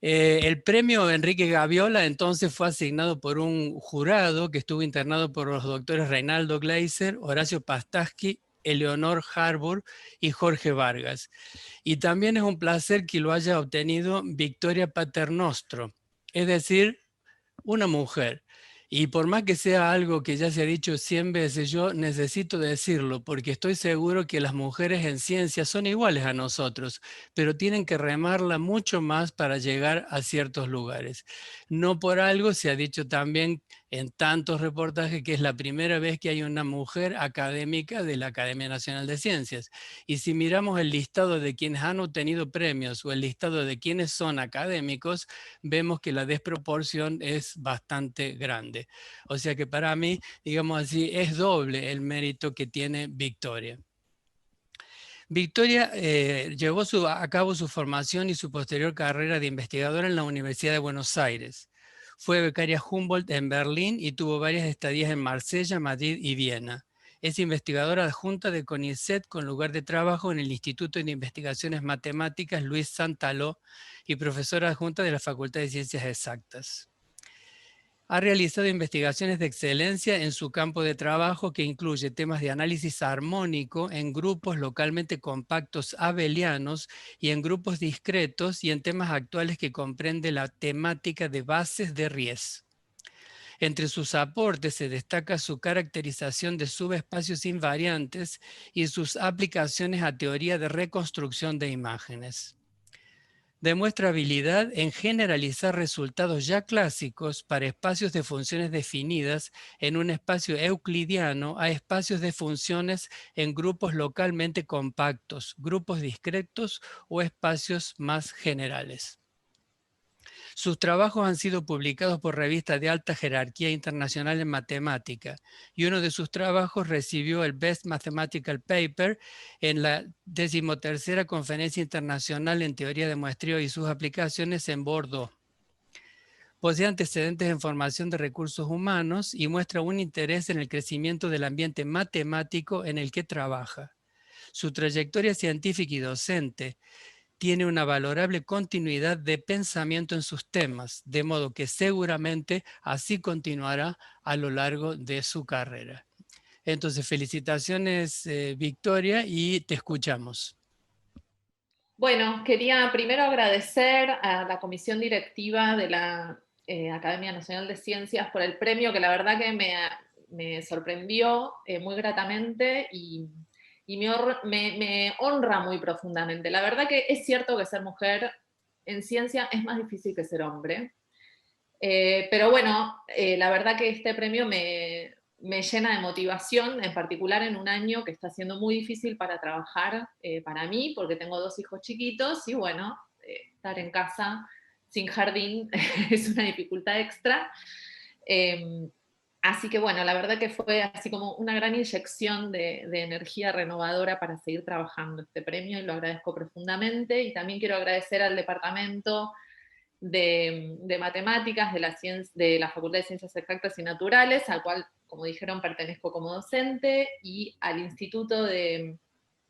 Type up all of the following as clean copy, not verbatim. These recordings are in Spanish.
El premio Enrique Gaviola entonces fue asignado por un jurado que estuvo internado por los doctores Reinaldo Gleiser, Horacio Pastazchi, Eleonor Harbour y Jorge Vargas. Y también es un placer que lo haya obtenido Victoria Paternostro, es decir, una mujer. Y por más que sea algo que ya se ha dicho 100 veces, yo necesito decirlo porque estoy seguro que las mujeres en ciencia son iguales a nosotros, pero tienen que remarla mucho más para llegar a ciertos lugares. No por algo se ha dicho también en tantos reportajes que es la primera vez que hay una mujer académica de la Academia Nacional de Ciencias. Y si miramos el listado de quienes han obtenido premios o el listado de quienes son académicos, vemos que la desproporción es bastante grande. O sea que para mí, digamos así, es doble el mérito que tiene Victoria. Victoria llevó a cabo su formación y su posterior carrera de investigadora en la Universidad de Buenos Aires. Fue becaria Humboldt en Berlín y tuvo varias estadías en Marsella, Madrid y Viena. Es investigadora adjunta de CONICET con lugar de trabajo en el Instituto de Investigaciones Matemáticas Luis Santaló y profesora adjunta de la Facultad de Ciencias Exactas. Ha realizado investigaciones de excelencia en su campo de trabajo que incluye temas de análisis armónico en grupos localmente compactos abelianos y en grupos discretos y en temas actuales que comprende la temática de bases de Ries. Entre sus aportes se destaca su caracterización de subespacios invariantes y sus aplicaciones a teoría de reconstrucción de imágenes. Demuestra habilidad en generalizar resultados ya clásicos para espacios de funciones definidas en un espacio euclidiano a espacios de funciones en grupos localmente compactos, grupos discretos o espacios más generales. Sus trabajos han sido publicados por revistas de alta jerarquía internacional en matemática y uno de sus trabajos recibió el Best Mathematical Paper en la 13ª Conferencia Internacional en Teoría de Muestreo y sus aplicaciones en Bordeaux. Posee antecedentes en formación de recursos humanos y muestra un interés en el crecimiento del ambiente matemático en el que trabaja. Su trayectoria científica y docente tiene una valorable continuidad de pensamiento en sus temas, de modo que seguramente así continuará a lo largo de su carrera. Entonces, felicitaciones, Victoria, y te escuchamos. Bueno, quería primero agradecer a la comisión directiva de la Academia Nacional de Ciencias por el premio, que la verdad que me sorprendió muy gratamente y me honra muy profundamente. La verdad que es cierto que ser mujer en ciencia es más difícil que ser hombre, pero bueno, la verdad que este premio me llena de motivación, en particular en un año que está siendo muy difícil para trabajar para mí, porque tengo 2 hijos chiquitos y bueno, estar en casa sin jardín es una dificultad extra. Eh, Así que bueno, la verdad que fue así como una gran inyección de energía renovadora para seguir trabajando este premio y lo agradezco profundamente. Y también quiero agradecer al departamento de matemáticas de la Facultad de Ciencias Exactas y Naturales, al cual, como dijeron, pertenezco como docente, y al Instituto de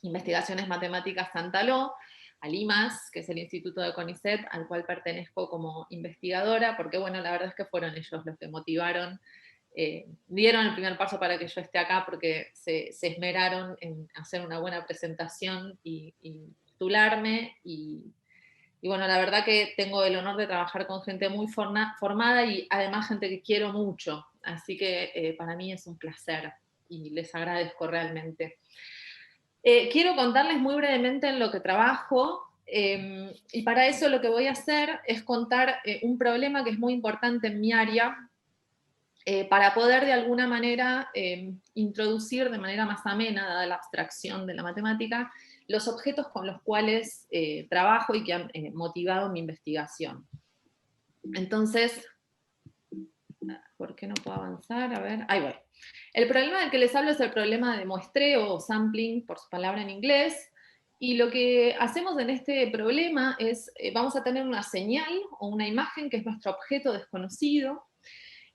Investigaciones Matemáticas Santaló, al IMAS, que es el Instituto de CONICET, al cual pertenezco como investigadora, porque bueno, la verdad es que fueron ellos los que motivaron, dieron el primer paso para que yo esté acá, porque se esmeraron en hacer una buena presentación y titularme, y bueno, la verdad que tengo el honor de trabajar con gente muy formada y además gente que quiero mucho. Así que para mí es un placer y les agradezco realmente. Quiero contarles muy brevemente en lo que trabajo y para eso lo que voy a hacer es contar un problema que es muy importante en mi área para poder de alguna manera introducir de manera más amena, dada la abstracción de la matemática, los objetos con los cuales trabajo y que han motivado mi investigación. Entonces, ¿por qué no puedo avanzar? A ver, ahí voy. El problema del que les hablo es el problema de muestreo o sampling, por su palabra en inglés, y lo que hacemos en este problema es, vamos a tener una señal o una imagen que es nuestro objeto desconocido,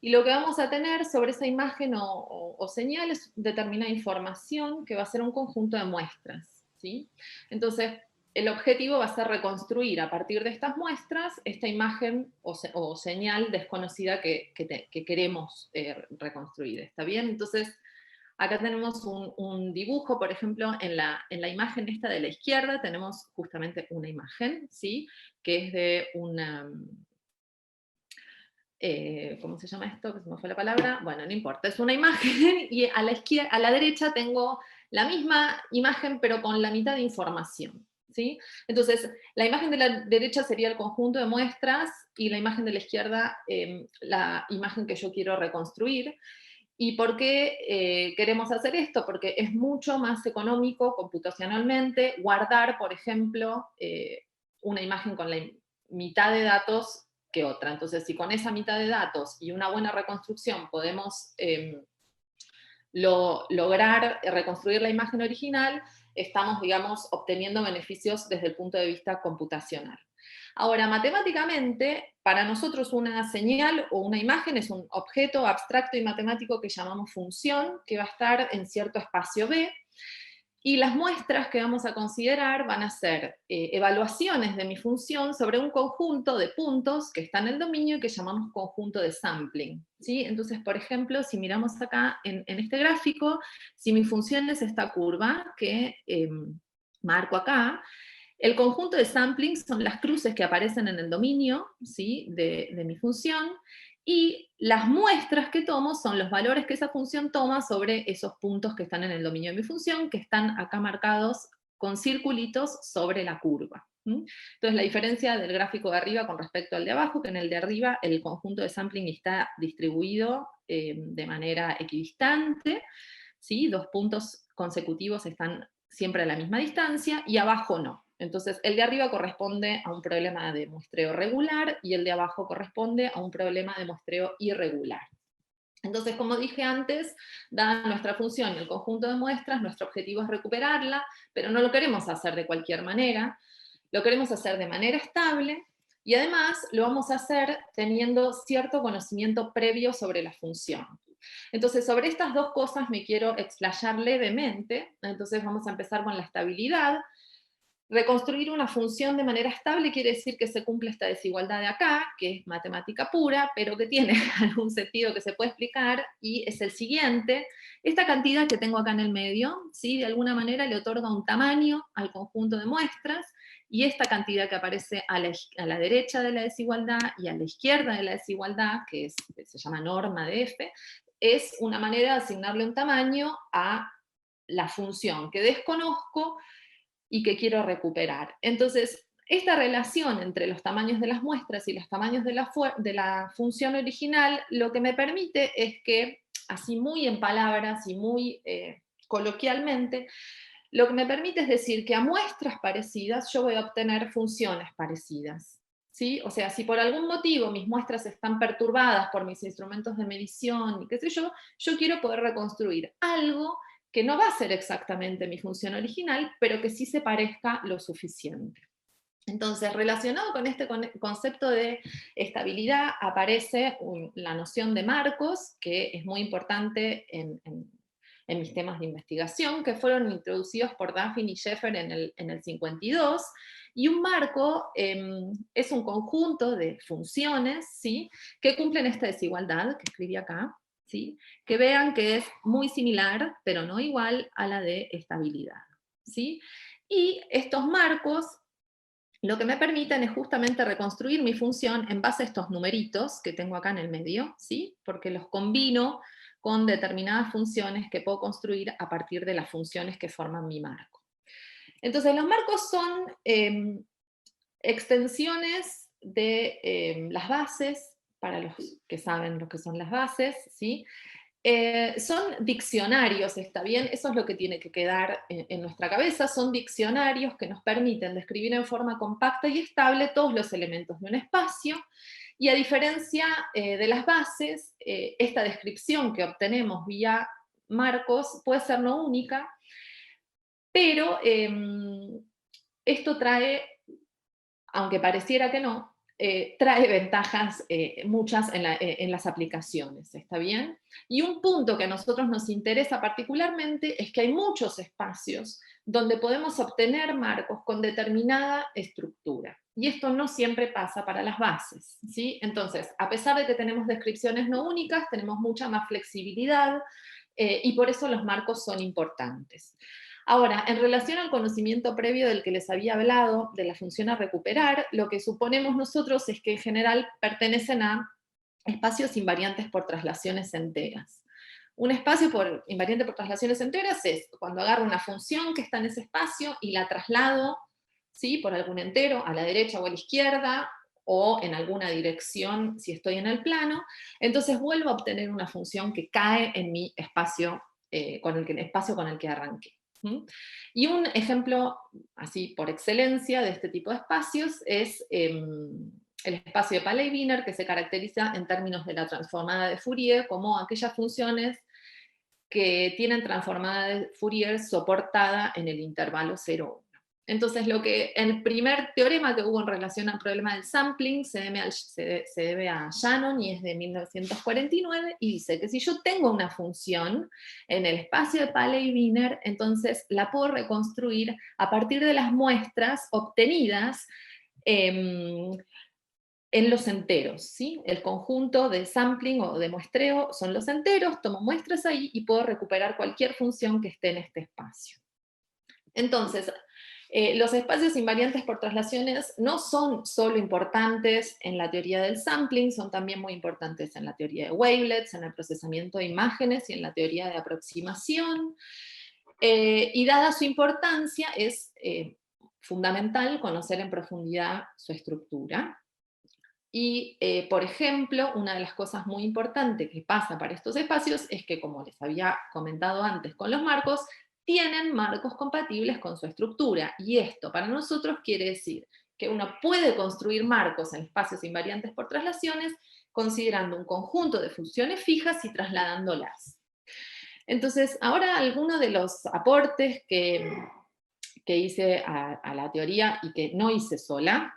y lo que vamos a tener sobre esa imagen o señal es determinada información que va a ser un conjunto de muestras, ¿sí? Entonces, el objetivo va a ser reconstruir a partir de estas muestras esta imagen o señal desconocida que queremos reconstruir, ¿está bien? Entonces, acá tenemos un dibujo, por ejemplo, en la imagen esta de la izquierda tenemos justamente una imagen, ¿sí? Que es de una... ¿cómo se llama esto? Que se me fue la palabra. Bueno, no importa, es una imagen y a la izquierda, a la derecha tengo la misma imagen pero con la mitad de información, ¿sí? Entonces, la imagen de la derecha sería el conjunto de muestras y la imagen de la izquierda la imagen que yo quiero reconstruir. ¿Y por qué queremos hacer esto? Porque es mucho más económico computacionalmente guardar, por ejemplo, una imagen con la mitad de datos que otra. Entonces, si con esa mitad de datos y una buena reconstrucción podemos lograr reconstruir la imagen original, estamos, digamos, obteniendo beneficios desde el punto de vista computacional. Ahora, matemáticamente, para nosotros una señal o una imagen es un objeto abstracto y matemático que llamamos función, que va a estar en cierto espacio B, y las muestras que vamos a considerar van a ser evaluaciones de mi función sobre un conjunto de puntos que está en el dominio y que llamamos conjunto de sampling, ¿sí? Entonces, por ejemplo, si miramos acá en este gráfico, si mi función es esta curva que marco acá, el conjunto de sampling son las cruces que aparecen en el dominio, ¿sí? de mi función, y las muestras que tomo son los valores que esa función toma sobre esos puntos que están en el dominio de mi función, que están acá marcados con circulitos sobre la curva. Entonces, la diferencia del gráfico de arriba con respecto al de abajo, que en el de arriba el conjunto de sampling está distribuido de manera equidistante, ¿sí? Dos puntos consecutivos están siempre a la misma distancia, y abajo no. Entonces, el de arriba corresponde a un problema de muestreo regular y el de abajo corresponde a un problema de muestreo irregular. Entonces, como dije antes, dada nuestra función y el conjunto de muestras, nuestro objetivo es recuperarla, pero no lo queremos hacer de cualquier manera, lo queremos hacer de manera estable, y además lo vamos a hacer teniendo cierto conocimiento previo sobre la función. Entonces, sobre estas dos cosas me quiero explayar levemente. Entonces vamos a empezar con la estabilidad. Reconstruir una función de manera estable quiere decir que se cumple esta desigualdad de acá, que es matemática pura, pero que tiene algún sentido que se puede explicar, y es el siguiente. Esta cantidad que tengo acá en el medio, ¿sí? De alguna manera le otorga un tamaño al conjunto de muestras, y esta cantidad que aparece a la derecha de la desigualdad y a la izquierda de la desigualdad, que se llama norma de f, es una manera de asignarle un tamaño a la función que desconozco y que quiero recuperar. Entonces, esta relación entre los tamaños de las muestras y los tamaños de la función original, lo que me permite es que, así muy en palabras y muy coloquialmente, lo que me permite es decir que a muestras parecidas yo voy a obtener funciones parecidas. ¿Sí? O sea, si por algún motivo mis muestras están perturbadas por mis instrumentos de medición y qué sé yo quiero poder reconstruir algo que no va a ser exactamente mi función original, pero que sí se parezca lo suficiente. Entonces, relacionado con este concepto de estabilidad, aparece la noción de marcos, que es muy importante en mis temas de investigación, que fueron introducidos por Duffin y Sheffer en el 52, y un marco es un conjunto de funciones, ¿sí? Que cumplen esta desigualdad, que escribí acá, ¿sí? Que vean que es muy similar, pero no igual a la de estabilidad, ¿sí? Y estos marcos lo que me permiten es justamente reconstruir mi función en base a estos numeritos que tengo acá en el medio, ¿sí? Porque los combino con determinadas funciones que puedo construir a partir de las funciones que forman mi marco. Entonces, los marcos son extensiones de las bases, para los que saben lo que son las bases, ¿sí? Son diccionarios, ¿está bien? Eso es lo que tiene que quedar en nuestra cabeza. Son diccionarios que nos permiten describir en forma compacta y estable todos los elementos de un espacio, y a diferencia de las bases, esta descripción que obtenemos vía marcos puede ser no única, pero esto trae, aunque pareciera que no, trae ventajas muchas en las aplicaciones, ¿está bien? Y un punto que a nosotros nos interesa particularmente es que hay muchos espacios donde podemos obtener marcos con determinada estructura. Y esto no siempre pasa para las bases, ¿sí? Entonces, a pesar de que tenemos descripciones no únicas, tenemos mucha más flexibilidad y por eso los marcos son importantes. Ahora, en relación al conocimiento previo del que les había hablado, de la función a recuperar, lo que suponemos nosotros es que en general pertenecen a espacios invariantes por traslaciones enteras. Un espacio invariante por traslaciones enteras es cuando agarro una función que está en ese espacio y la traslado, ¿sí?, por algún entero, a la derecha o a la izquierda, o en alguna dirección si estoy en el plano, entonces vuelvo a obtener una función que cae en mi espacio, espacio con el que arranqué. Y un ejemplo, así por excelencia, de este tipo de espacios es el espacio de Paley-Wiener, que se caracteriza en términos de la transformada de Fourier como aquellas funciones que tienen transformada de Fourier soportada en el intervalo 0,1. Entonces, el primer teorema que hubo en relación al problema del sampling se debe a Shannon y es de 1949, y dice que si yo tengo una función en el espacio de Paley-Wiener, entonces la puedo reconstruir a partir de las muestras obtenidas en los enteros, ¿sí? El conjunto de sampling o de muestreo son los enteros, tomo muestras ahí y puedo recuperar cualquier función que esté en este espacio. Entonces, los espacios invariantes por traslaciones no son solo importantes en la teoría del sampling, son también muy importantes en la teoría de wavelets, en el procesamiento de imágenes y en la teoría de aproximación. Y dada su importancia, es fundamental conocer en profundidad su estructura. Y, por ejemplo, una de las cosas muy importantes que pasa para estos espacios es que, como les había comentado antes con los marcos, tienen marcos compatibles con su estructura. Y esto para nosotros quiere decir que uno puede construir marcos en espacios invariantes por traslaciones considerando un conjunto de funciones fijas y trasladándolas. Entonces, ahora algunos de los aportes que hice a la teoría y que no hice sola,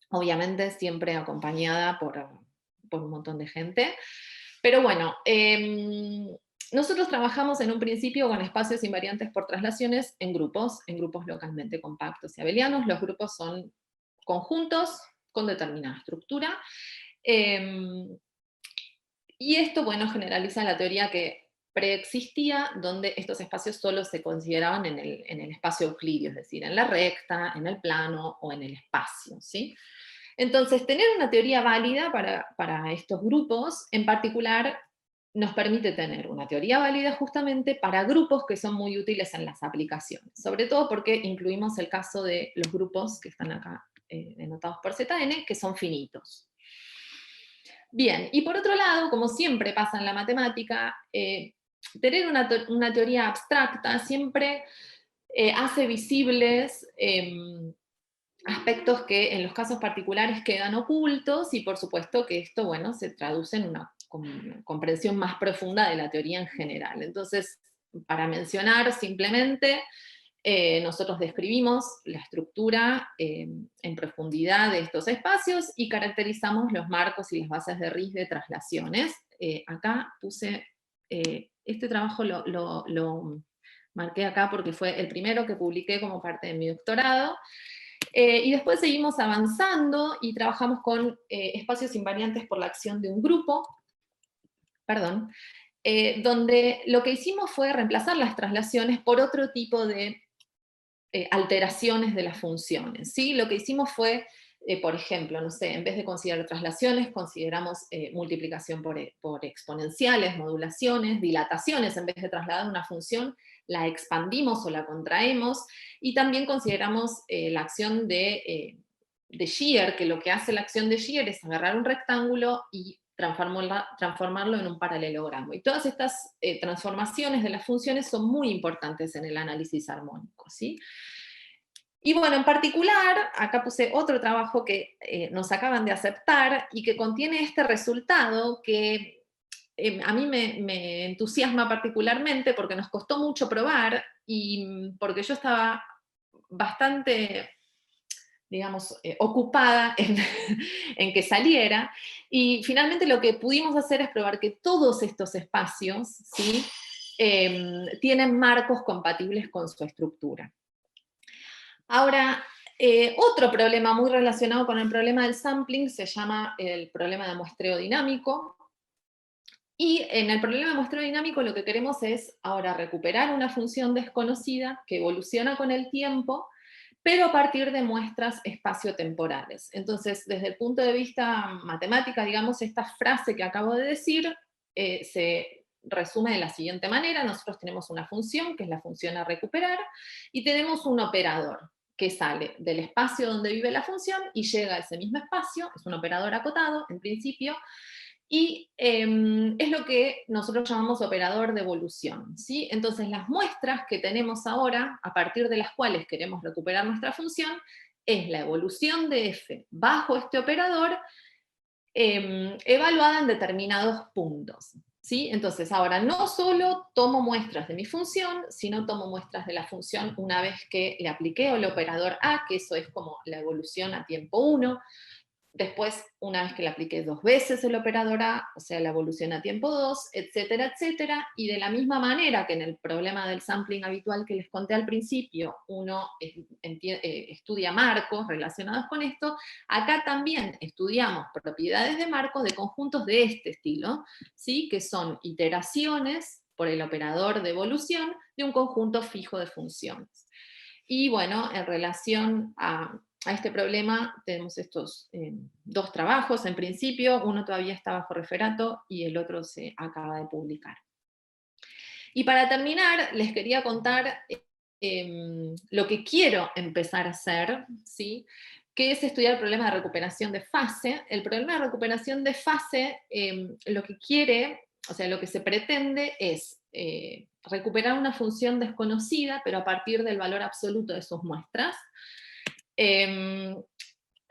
obviamente siempre acompañada por un montón de gente. Pero bueno, nosotros trabajamos en un principio con espacios invariantes por traslaciones en grupos localmente compactos y abelianos. Los grupos son conjuntos con determinada estructura. Y esto, bueno, generaliza la teoría que preexistía, donde estos espacios solo se consideraban en el espacio euclidio, es decir, en la recta, en el plano o en el espacio, ¿sí? Entonces, tener una teoría válida para estos grupos, en particular, nos permite tener una teoría válida justamente para grupos que son muy útiles en las aplicaciones, sobre todo porque incluimos el caso de los grupos que están acá denotados por ZN, que son finitos. Bien, y por otro lado, como siempre pasa en la matemática, tener una teoría abstracta siempre hace visibles aspectos que en los casos particulares quedan ocultos, y por supuesto que esto, bueno, se traduce en una comprensión más profunda de la teoría en general. Entonces, para mencionar simplemente, nosotros describimos la estructura en profundidad de estos espacios y caracterizamos los marcos y las bases de RIS de traslaciones. Acá puse, este trabajo lo marqué acá porque fue el primero que publiqué como parte de mi doctorado. Y después seguimos avanzando y trabajamos con espacios invariantes por la acción de un grupo, donde lo que hicimos fue reemplazar las traslaciones por otro tipo de alteraciones de las funciones, ¿sí? Lo que hicimos fue, por ejemplo, no sé, en vez de considerar traslaciones, consideramos multiplicación por exponenciales, modulaciones, dilataciones. En vez de trasladar una función, la expandimos o la contraemos, y también consideramos la acción de shear, que lo que hace la acción de shear es agarrar un rectángulo y transformarlo en un paralelogramo. Y todas estas transformaciones de las funciones son muy importantes en el análisis armónico, ¿sí? Y bueno, en particular, acá puse otro trabajo que nos acaban de aceptar y que contiene este resultado que a mí me entusiasma particularmente porque nos costó mucho probar y porque yo estaba bastante digamos, ocupada en, en que saliera, y finalmente lo que pudimos hacer es probar que todos estos espacios, ¿sí? Tienen marcos compatibles con su estructura. Ahora, otro problema muy relacionado con el problema del sampling se llama el problema de muestreo dinámico. Y en el problema de muestreo dinámico lo que queremos es ahora recuperar una función desconocida que evoluciona con el tiempo, pero a partir de muestras espaciotemporales. Entonces, desde el punto de vista matemática, digamos, esta frase que acabo de decir se resume de la siguiente manera. Nosotros tenemos una función, que es la función a recuperar, y tenemos un operador que sale del espacio donde vive la función y llega a ese mismo espacio, es un operador acotado, en principio, y es lo que nosotros llamamos operador de evolución, ¿sí? Entonces las muestras que tenemos ahora, a partir de las cuales queremos recuperar nuestra función, es la evolución de f bajo este operador, evaluada en determinados puntos, ¿sí? Entonces ahora no solo tomo muestras de mi función, sino tomo muestras de la función una vez que le apliqué el operador a, que eso es como la evolución a tiempo 1, después, una vez que le apliqué 2 veces el operador A, o sea, la evolución a tiempo 2, etcétera, etcétera, y de la misma manera que en el problema del sampling habitual que les conté al principio, uno estudia marcos relacionados con esto, acá también estudiamos propiedades de marcos de conjuntos de este estilo, ¿sí? Que son iteraciones por el operador de evolución de un conjunto fijo de funciones. Y bueno, en relación a este problema tenemos estos 2 trabajos en principio, uno todavía está bajo referato y el otro se acaba de publicar. Y para terminar, les quería contar lo que quiero empezar a hacer, ¿sí? Que es estudiar el problema de recuperación de fase. El problema de recuperación de fase lo que quiere, o sea, lo que se pretende es recuperar una función desconocida, pero a partir del valor absoluto de sus muestras.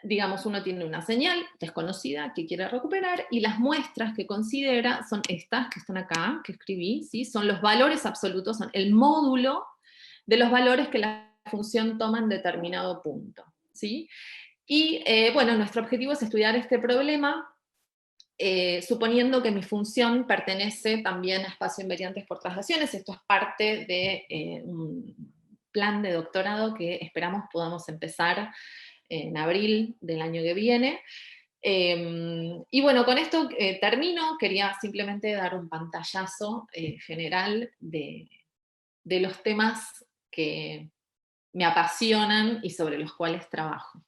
Digamos, uno tiene una señal desconocida que quiere recuperar, y las muestras que considera son estas que están acá, que escribí, ¿sí? Son los valores absolutos, son el módulo de los valores que la función toma en determinado punto, ¿sí? Y bueno, nuestro objetivo es estudiar este problema suponiendo que mi función pertenece también a espacio invariantes por traslaciones. Esto es parte de un plan de doctorado que esperamos podamos empezar en abril del año que viene. Y bueno, con esto termino. Quería simplemente dar un pantallazo general de los temas que me apasionan y sobre los cuales trabajo.